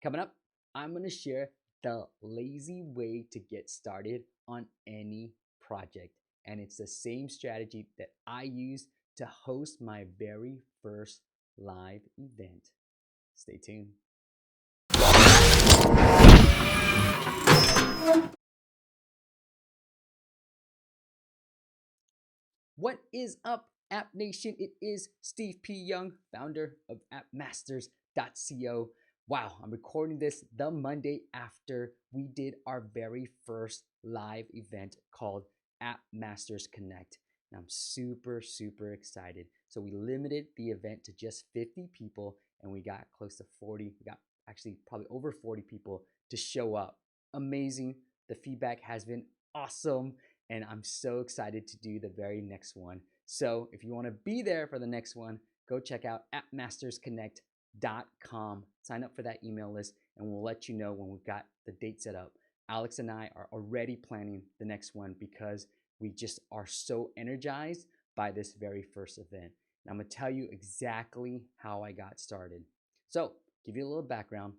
Coming up, I'm going to share the lazy way to get started on any project. And it's the same strategy that I used to host my very first live event. Stay tuned. What is up, App Nation? It is Steve P. Young, founder of appmasters.co. Wow, I'm recording this the Monday after we did our very first live event called App Masters Connect. And I'm super excited. So we limited the event to just 50 people and we got close to 40. We got actually probably over 40 people to show up. Amazing. The feedback has been awesome and I'm so excited to do the very next one. So if you want to be there for the next one, go check out appmastersconnect.com. Sign up for that email list, and we'll let you know when we've got the date set up. Alex and I are already planning the next one because we just are so energized by this very first event. And I'm going to tell you exactly how I got started. So, give you a little background.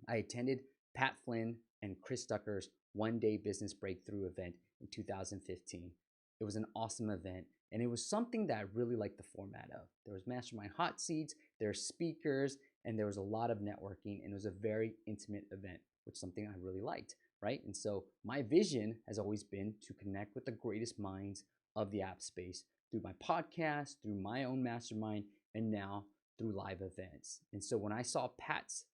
I attended Pat Flynn and Chris Ducker's one day business breakthrough event in 2015. It was an awesome event, and it was something that I really liked the format of. There was mastermind hot seats, there were speakers, and there was a lot of networking, and it was a very intimate event, which is something I really liked, right? And so my vision has always been to connect with the greatest minds of the app space through my podcast, through my own mastermind, and now through live events. And so when I saw Pat's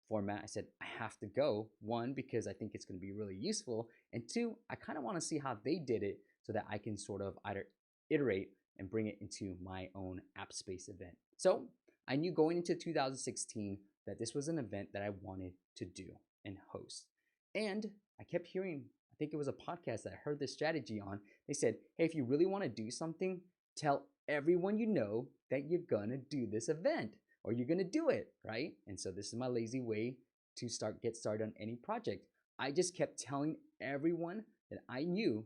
format, I said, I have to go. One, because I think it's going to be really useful. And two, I kind of want to see how they did it so that I can sort of either iterate and bring it into my own app space event. So I knew going into 2016 that this was an event that I wanted to do and host. And I kept hearing, I think it was a podcast that I heard this strategy on. They said, hey, if you really want to do something, tell everyone you know that you're going to do this event or you're gonna do it, right? And so this is my lazy way to get started on any project. I just kept telling everyone that I knew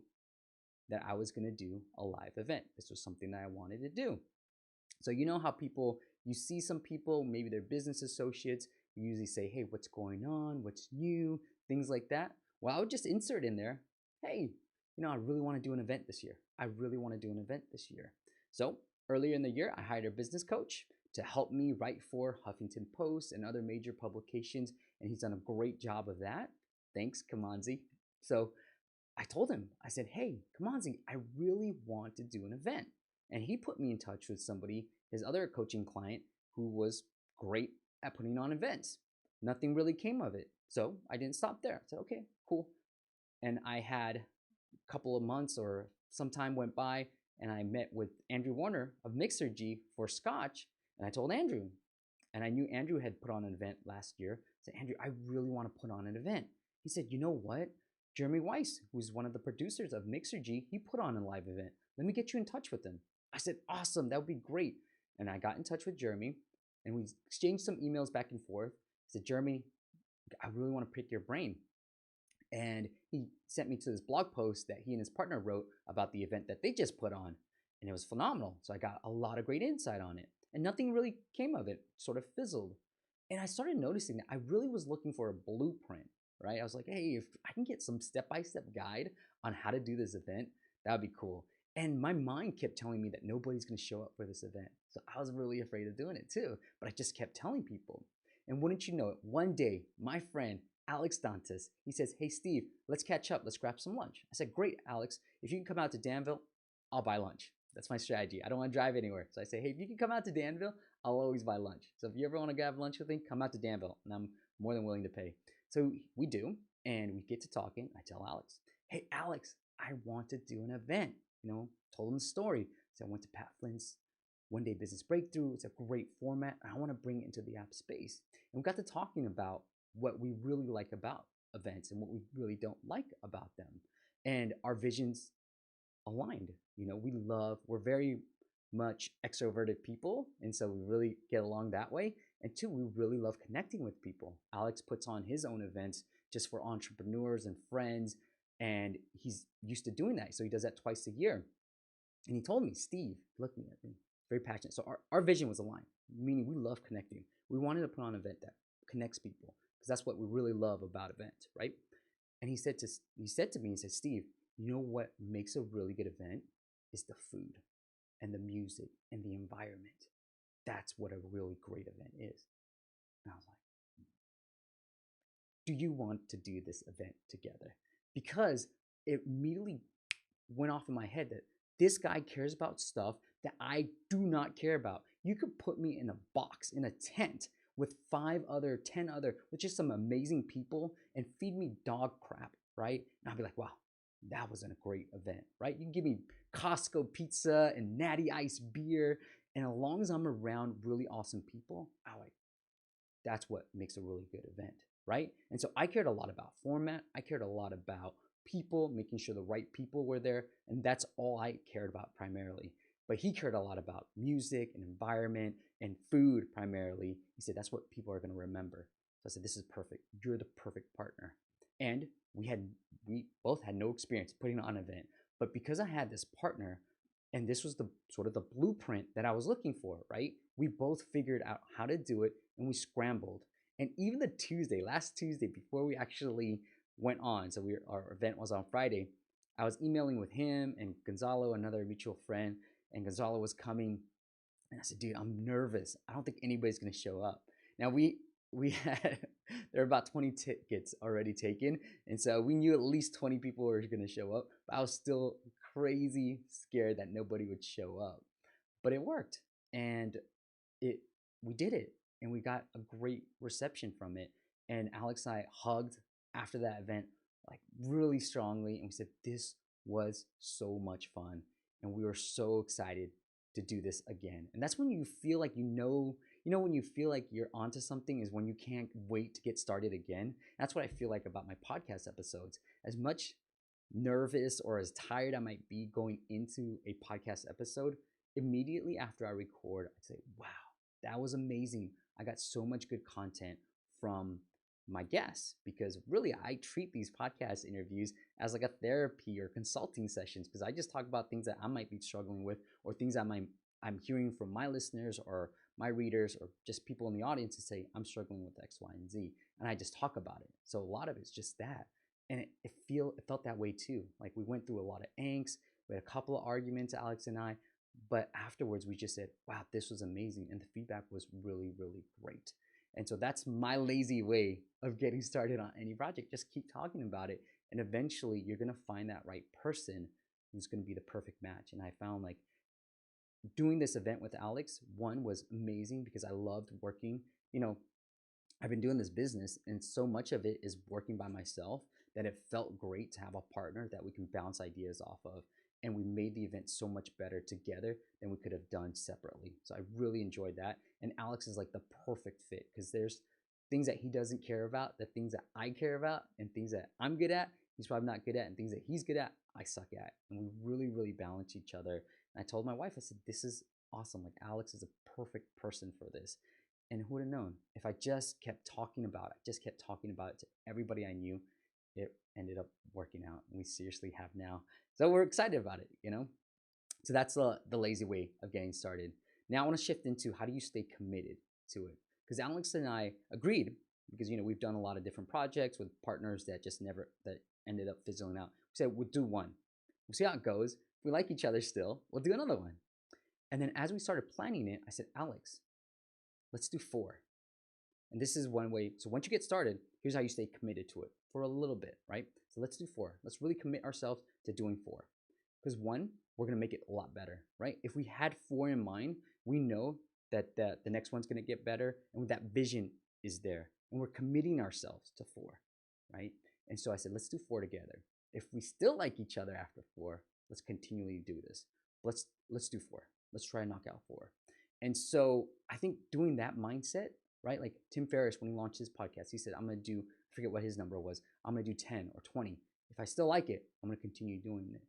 that I was gonna do a live event. This was something that I wanted to do. So you know how you see some people, maybe they're business associates, you usually say, hey, what's going on? What's new? Things like that. Well, I would just insert in there, hey, I really want to do an event this year. I really want to do an event this year. So earlier in the year, I hired a business coach to help me write for Huffington Post and other major publications, and he's done a great job of that. Thanks, Kamanzi. So I told him, I said, hey, Kamanzi, I really want to do an event. And he put me in touch with somebody, his other coaching client, who was great at putting on events. Nothing really came of it. So I didn't stop there. I said, okay, cool. And I had a couple of months or some time went by and I met with Andrew Warner of Mixergy for Scotch. And I told Andrew, and I knew Andrew had put on an event last year. I said, Andrew, I really want to put on an event. He said, you know what? Jeremy Weiss, who's one of the producers of Mixergy, he put on a live event. Let me get you in touch with him. I said, awesome, that would be great. And I got in touch with Jeremy and we exchanged some emails back and forth. I said, Jeremy, I really want to pick your brain. And he sent me to this blog post that he and his partner wrote about the event that they just put on. And it was phenomenal. So I got a lot of great insight on it. And nothing really came of it, sort of fizzled. And I started noticing that I really was looking for a blueprint, right? I was like, hey, if I can get some step by step guide on how to do this event, that would be cool. And my mind kept telling me that nobody's going to show up for this event. So I was really afraid of doing it too. But I just kept telling people. And wouldn't you know it, one day, my friend Alex Dantas, he says, hey, Steve, let's catch up. Let's grab some lunch. I said, great, Alex. If you can come out to Danville, I'll buy lunch. That's my strategy. I don't want to drive anywhere. So I say, hey, if you can come out to Danville, I'll always buy lunch. So if you ever want to grab lunch with me, come out to Danville, and I'm more than willing to pay. So we do, and we get to talking. I tell Alex, hey, Alex, I want to do an event. Told him the story. So I went to Pat Flynn's one day business breakthrough. It's a great format. And I want to bring it into the app space. And we got to talking about what we really like about events and what we really don't like about them. And our visions aligned. We're very much extroverted people. And so we really get along that way. And two, we really love connecting with people. Alex puts on his own events just for entrepreneurs and friends. And he's used to doing that. So he does that twice a year. And he told me, Steve, look at me, very passionate. So our vision was aligned, meaning we love connecting. We wanted to put on an event that connects people. because that's what we really love about events, right? And he said to me, he said, Steve, you know what makes a really good event is the food and the music and the environment. That's what a really great event is. And I was like, do you want to do this event together? Because it immediately went off in my head that this guy cares about stuff that I do not care about. You could put me in a box, in a tent with 5 other, 10 other, with just some amazing people and feed me dog crap, right? And I'll be like, wow, that wasn't a great event, right? You can give me Costco pizza and Natty Ice beer. And as long as I'm around really awesome people, I like, that's what makes a really good event, right? And so I cared a lot about format. I cared a lot about people, making sure the right people were there. And that's all I cared about primarily. But he cared a lot about music and environment and food primarily. He said, that's what people are going to remember. So I said, this is perfect. You're the perfect partner. And we both had no experience putting on an event. But because I had this partner, and this was the sort of the blueprint that I was looking for, right? We both figured out how to do it and we scrambled. And even last Tuesday, before we actually went on, so our event was on Friday, I was emailing with him and Gonzalo, another mutual friend, and Gonzalo was coming. And I said, dude, I'm nervous. I don't think anybody's gonna show up. Now we had there were about 20 tickets already taken, and so we knew at least 20 people were gonna show up, but I was still crazy scared that nobody would show up. But it worked, and it we did it, and we got a great reception from it. And Alex and I hugged after that event like really strongly, and we said this was so much fun, and we were so excited to do this again. And that's when you feel like when you feel like you're onto something is when you can't wait to get started again. That's what I feel like about my podcast episodes. As much nervous or as tired I might be going into a podcast episode, immediately after I record, I'd say, wow, that was amazing. I got so much good content from my guests, because really I treat these podcast interviews as like a therapy or consulting sessions, because I just talk about things that I might be struggling with, or things I'm hearing from my listeners or my readers or just people in the audience to say I'm struggling with X, Y, and Z, and I just talk about it. So a lot of it's just that, and it felt that way too. Like we went through a lot of angst, we had a couple of arguments, Alex and I, but afterwards we just said, wow, this was amazing, and the feedback was really, really great. And so that's my lazy way of getting started on any project. Just keep talking about it, and eventually you're gonna find that right person who's gonna be the perfect match. And I found like doing this event with Alex, one, was amazing because I loved working. I've been doing this business, and so much of it is working by myself that it felt great to have a partner that we can bounce ideas off of. And we made the event so much better together than we could have done separately. So I really enjoyed that. And Alex is like the perfect fit, because there's things that he doesn't care about, the things that I care about, and things that I'm good at, he's probably not good at, and things that he's good at, I suck at. And we really, really balance each other. And I told my wife, I said, this is awesome. Like, Alex is a perfect person for this. And who would have known? If I just kept talking about it, to everybody I knew, it ended up working out. And we seriously have now. So we're excited about it. So that's the lazy way of getting started. Now I want to shift into how do you stay committed to it? Because Alex and I agreed, because we've done a lot of different projects with partners that ended up fizzling out. We said we'll do one. We'll see how it goes. If we like each other still, we'll do another one. And then as we started planning it, I said, Alex, let's do 4. And this is one way. So once you get started, here's how you stay committed to it for a little bit, right? So let's do 4. Let's really commit ourselves to doing 4. Because 1, we're going to make it a lot better, right? If we had 4 in mind, we know that the next one's going to get better, and that vision is there. And we're committing ourselves to 4, right? And so I said, let's do 4 together. If we still like each other after 4, let's continually do this. Let's do 4. Let's try and knock out 4. And so I think doing that mindset, right? Like Tim Ferriss, when he launched his podcast, he said, I'm going to do, I forget what his number was, I'm going to do 10 or 20. If I still like it, I'm going to continue doing it.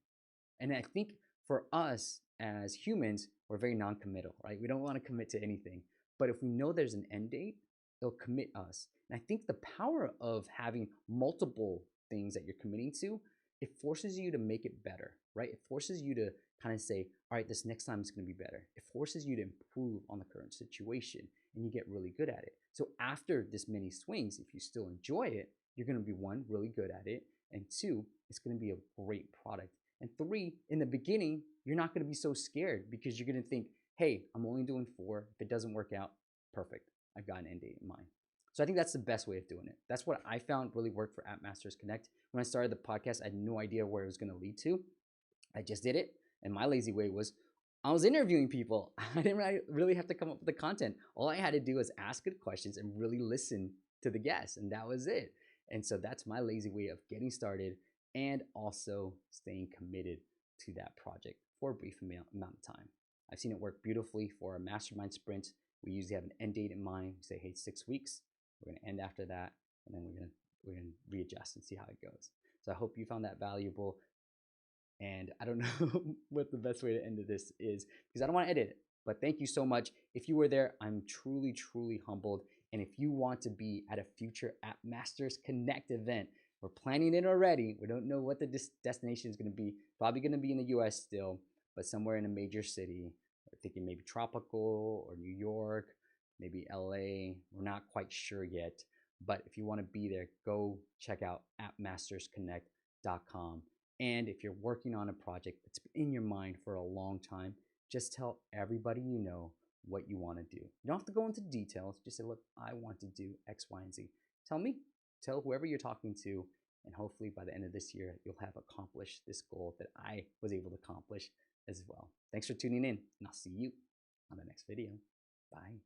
And I think for us as humans, we're very non-committal, right? We don't want to commit to anything. But if we know there's an end date, it'll commit us. And I think the power of having multiple things that you're committing to, it forces you to make it better, right? It forces you to kind of say, all right, this next time is going to be better. It forces you to improve on the current situation. and you get really good at it. So after this mini swings, if you still enjoy it, you're going to be one, really good at it, and two, it's going to be a great product. And three, in the beginning, you're not going to be so scared because you're going to think, hey, I'm only doing 4. If it doesn't work out, perfect. I've got an end date in mind. So I think that's the best way of doing it. That's what I found really worked for App Masters Connect. When I started the podcast, I had no idea where it was going to lead to. I just did it. And my lazy way was I was interviewing people. I didn't really have to come up with the content. All I had to do was ask good questions and really listen to the guests. And that was it. And so that's my lazy way of getting started and also staying committed to that project for a brief amount of time. I've seen it work beautifully for a mastermind sprint. We usually have an end date in mind. We say, hey, 6 weeks. We're going to end after that, and then we're going to readjust and see how it goes. So I hope you found that valuable. And I don't know what the best way to end this is because I don't want to edit it. But thank you so much. If you were there, I'm truly, truly humbled. And if you want to be at a future App Masters Connect event, we're planning it already. We don't know what the destination is going to be. Probably going to be in the US still, but somewhere in a major city. We're thinking maybe tropical or New York, maybe LA. We're not quite sure yet. But if you want to be there, go check out appmastersconnect.com. And if you're working on a project that's been in your mind for a long time, just tell everybody you know what you want to do. You don't have to go into details. Just say, look, I want to do X, Y, and Z. Tell me, tell whoever you're talking to, and hopefully by the end of this year, you'll have accomplished this goal that I was able to accomplish as well. Thanks for tuning in, and I'll see you on the next video. Bye.